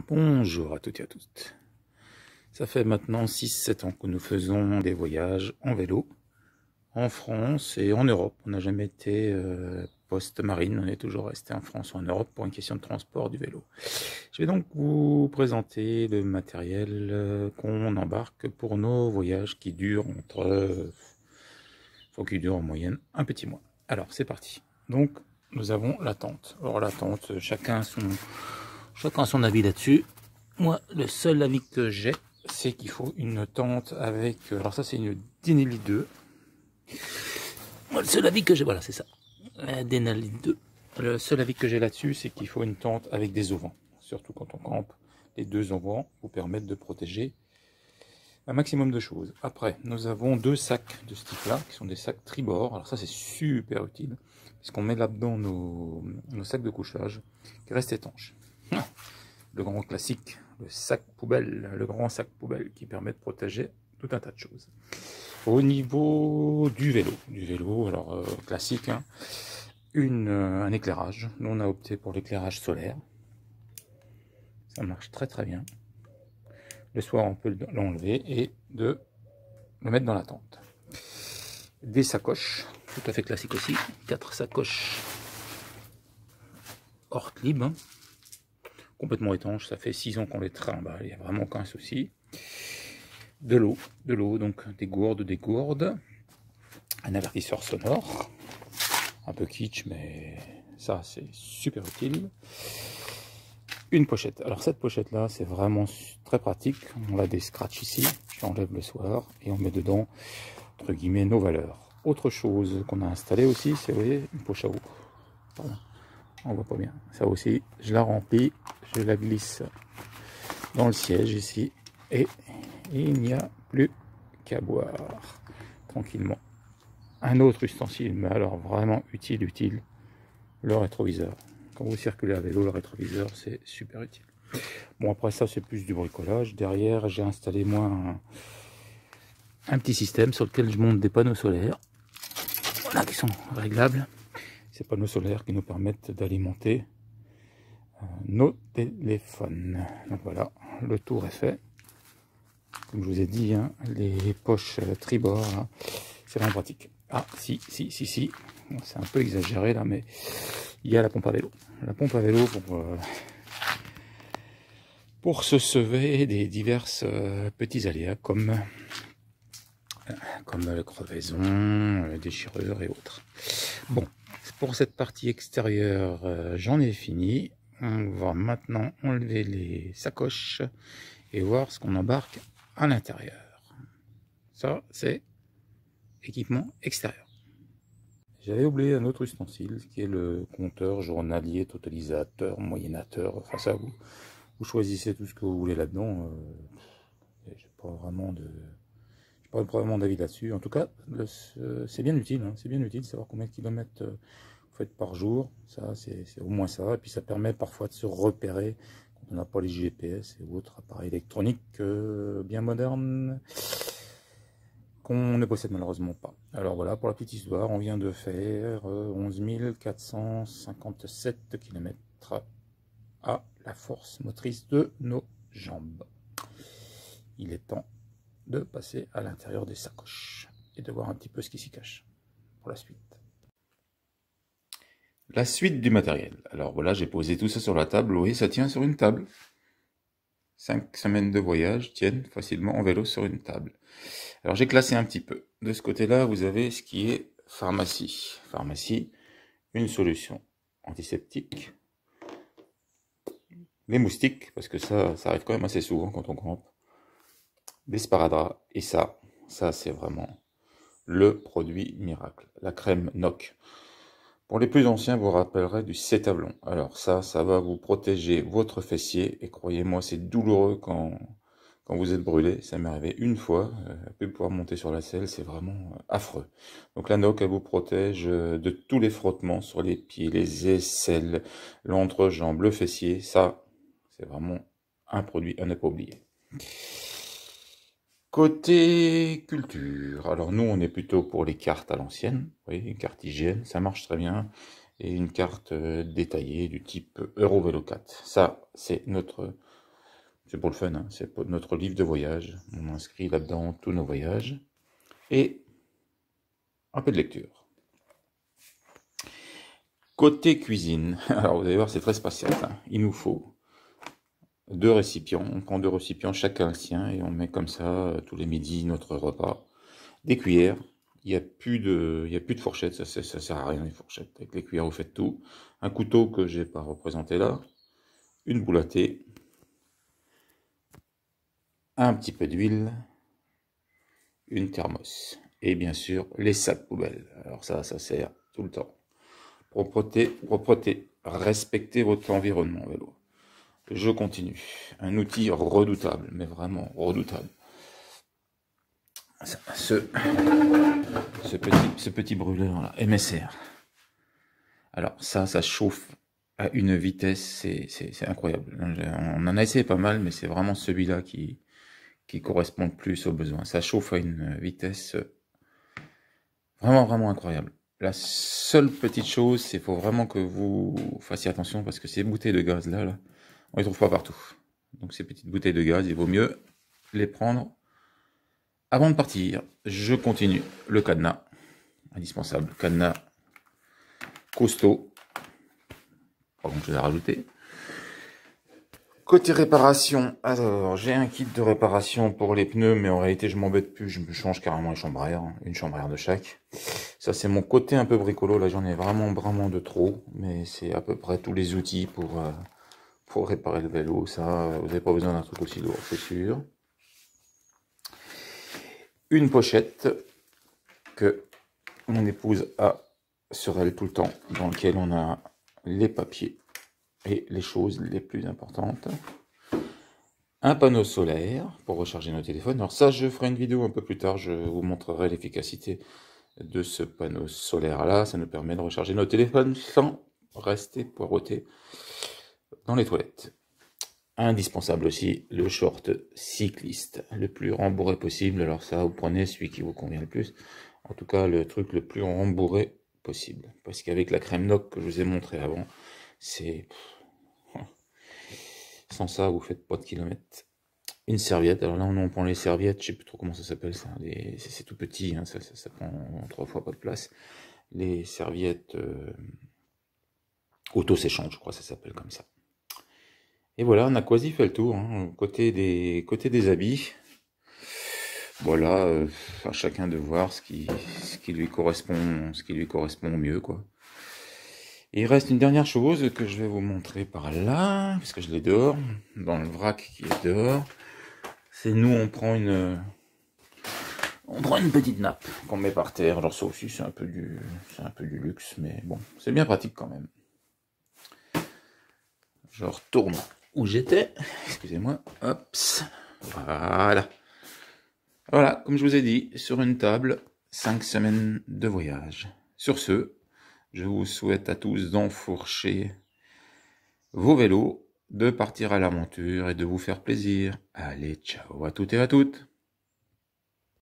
Bonjour à toutes et à tous. Ça fait maintenant 6-7 ans que nous faisons des voyages en vélo en France et en Europe. On n'a jamais été post-marine, on est toujours resté en France ou en Europe pour une question de transport du vélo. Je vais donc vous présenter le matériel qu'on embarque pour nos voyages qui durent faut qu'ils durent en moyenne un petit mois. Alors c'est parti. Donc nous avons la tente. Alors la tente, chacun son avis là-dessus. Moi, le seul avis que j'ai, c'est qu'il faut une tente avec... Alors ça, c'est une Denali 2. Moi, le seul avis que j'ai, voilà, c'est ça. La Denali 2. Le seul avis que j'ai là-dessus, c'est qu'il faut une tente avec des auvents. Surtout quand on campe, les deux auvents vous permettent de protéger un maximum de choses. Après, nous avons deux sacs de ce type-là, qui sont des sacs tribord. Alors ça, c'est super utile, puisqu'on met là-dedans nos sacs de couchage, qui restent étanches. Le grand classique, le sac poubelle, le grand sac poubelle qui permet de protéger tout un tas de choses. Au niveau du vélo alors classique, hein, un éclairage. Nous on a opté pour l'éclairage solaire. Ça marche très très bien. Le soir on peut l'enlever et de le mettre dans la tente. Des sacoches, tout à fait classiques aussi. 4 sacoches Ortlieb, hein, complètement étanches, ça fait 6 ans qu'on les trimballe, il n'y a vraiment aucun souci. De l'eau, donc des gourdes, un avertisseur sonore, un peu kitsch, mais ça c'est super utile. Une pochette. Alors cette pochette là, c'est vraiment très pratique. On a des scratchs ici, je l'enlève le soir et on met dedans, entre guillemets, nos valeurs. Autre chose qu'on a installé aussi, c'est, vous voyez, une poche à eau. Pardon, on voit pas bien. Ça aussi, je la remplis, je la glisse dans le siège ici et il n'y a plus qu'à boire tranquillement. Un autre ustensile, mais alors vraiment utile, le rétroviseur. Quand vous circulez à vélo, le rétroviseur c'est super utile. Bon, après ça c'est plus du bricolage. Derrière j'ai installé moi un petit système sur lequel je monte des panneaux solaires, voilà, qui sont réglables. Ces panneaux solaires qui nous permettent d'alimenter nos téléphones. Donc voilà, le tour est fait. Comme je vous ai dit, hein, les poches tribord, hein, c'est vraiment pratique. Ah, si, c'est un peu exagéré là, mais il y a la pompe à vélo. La pompe à vélo pour se sauver des diverses petits aléas comme crevaison, déchirure et autres. Bon, pour cette partie extérieure, j'en ai fini. On va maintenant enlever les sacoches et voir ce qu'on embarque à l'intérieur. Ça, c'est équipement extérieur. J'avais oublié un autre ustensile qui est le compteur journalier, totalisateur, moyennateur. Enfin ça, vous choisissez tout ce que vous voulez là-dedans. J'ai pas vraiment d'avis là-dessus. En tout cas, c'est bien utile. Hein, c'est bien utile de savoir combien de kilomètres vous faites par jour. Ça, c'est au moins ça. Et puis ça permet parfois de se repérer quand on n'a pas les GPS et autres appareils électroniques bien modernes qu'on ne possède malheureusement pas. Alors voilà, pour la petite histoire, on vient de faire 11 457 km à la force motrice de nos jambes. Il est temps de passer à l'intérieur des sacoches et de voir un petit peu ce qui s'y cache pour la suite. La suite du matériel. Alors voilà, j'ai posé tout ça sur la table. Oui, ça tient sur une table. 5 semaines de voyage tiennent facilement en vélo sur une table. Alors j'ai classé un petit peu. De ce côté-là, vous avez ce qui est pharmacie. Pharmacie, une solution antiseptique. Les moustiques, parce que ça arrive quand même assez souvent quand on campe. Des sparadraps. Et ça c'est vraiment le produit miracle. La crème NOC. Pour les plus anciens, vous rappellerez du cétavlon. Alors ça va vous protéger votre fessier. Et croyez-moi, c'est douloureux quand vous êtes brûlé. Ça m'est arrivé une fois. Plus pouvoir monter sur la selle, c'est vraiment affreux. Donc la NOC, elle vous protège de tous les frottements sur les pieds, les aisselles, l'entrejambe, le fessier. Ça, c'est vraiment un produit à ne pas oublier. Côté culture, alors nous on est plutôt pour les cartes à l'ancienne, vous voyez, une carte hygiène, ça marche très bien, et une carte détaillée du type Eurovélo 4. Ça, c'est notre C'est pour le fun, hein. C'est pour notre livre de voyage. On inscrit là-dedans tous nos voyages. Et un peu de lecture. Côté cuisine, alors vous allez voir, c'est très spatial, hein. Il nous faut 2 récipients. On prend 2 récipients, chacun le sien, et on met comme ça, tous les midis, notre repas. Des cuillères. Il n'y a plus de fourchette, ça sert à rien les fourchettes. Avec les cuillères, vous faites tout. Un couteau que j'ai pas représenté là. Une boule à thé. Un petit peu d'huile. Une thermos. Et bien sûr, les sacs poubelles. Alors ça sert tout le temps. Propreté. Respectez votre environnement, vélo. Je continue. Un outil redoutable, mais vraiment redoutable. Ce petit brûleur là, MSR. Alors ça chauffe à une vitesse, c'est incroyable. On en a essayé pas mal, mais c'est vraiment celui-là qui correspond le plus aux besoins. Ça chauffe à une vitesse vraiment incroyable. La seule petite chose, c'est qu'il faut vraiment que vous fassiez attention, parce que ces bouteilles de gaz là, on les trouve pas partout. Donc ces petites bouteilles de gaz, il vaut mieux les prendre avant de partir. Je continue. Le cadenas, indispensable. Cadenas costaud. Pas grand chose à rajouter. Côté réparation, alors j'ai un kit de réparation pour les pneus, mais en réalité je m'embête plus, je me change carrément les chambres à air, hein, une chambre à air de chaque. Ça c'est mon côté un peu bricolo, là j'en ai vraiment de trop, mais c'est à peu près tous les outils pour réparer le vélo. Ça, vous n'avez pas besoin d'un truc aussi lourd, c'est sûr. Une pochette que mon épouse a sur elle tout le temps, dans lequel on a les papiers et les choses les plus importantes. Un panneau solaire pour recharger nos téléphones. Alors ça, je ferai une vidéo un peu plus tard, je vous montrerai l'efficacité de ce panneau solaire là. Ça nous permet de recharger nos téléphones sans rester poireauté dans les toilettes. Indispensable aussi, le short cycliste, le plus rembourré possible. Alors ça, vous prenez celui qui vous convient le plus. En tout cas, le truc le plus rembourré possible. Parce qu'avec la crème Noc que je vous ai montré avant, c'est... Sans ça, vous faites pas de kilomètres. Une serviette. Alors là, on prend les serviettes, je sais plus trop comment ça s'appelle ça. C'est tout petit, hein, ça prend 3 fois pas de place. Les serviettes auto-séchantes, je crois que ça s'appelle comme ça. Et voilà, on a quasi fait le tour, hein. Côté des habits, voilà, à chacun de voir ce qui lui correspond au mieux, quoi. Et il reste une dernière chose que je vais vous montrer par là, parce que je l'ai dehors, dans le vrac qui est dehors. C'est nous, on prend une petite nappe qu'on met par terre. Alors ça aussi, c'est un peu du luxe, mais bon, c'est bien pratique quand même. Je retourne où j'étais, excusez-moi, hop, voilà, comme je vous ai dit, sur une table, 5 semaines de voyage. Sur ce, je vous souhaite à tous d'enfourcher vos vélos, de partir à l'aventure et de vous faire plaisir. Allez, ciao à toutes et à toutes.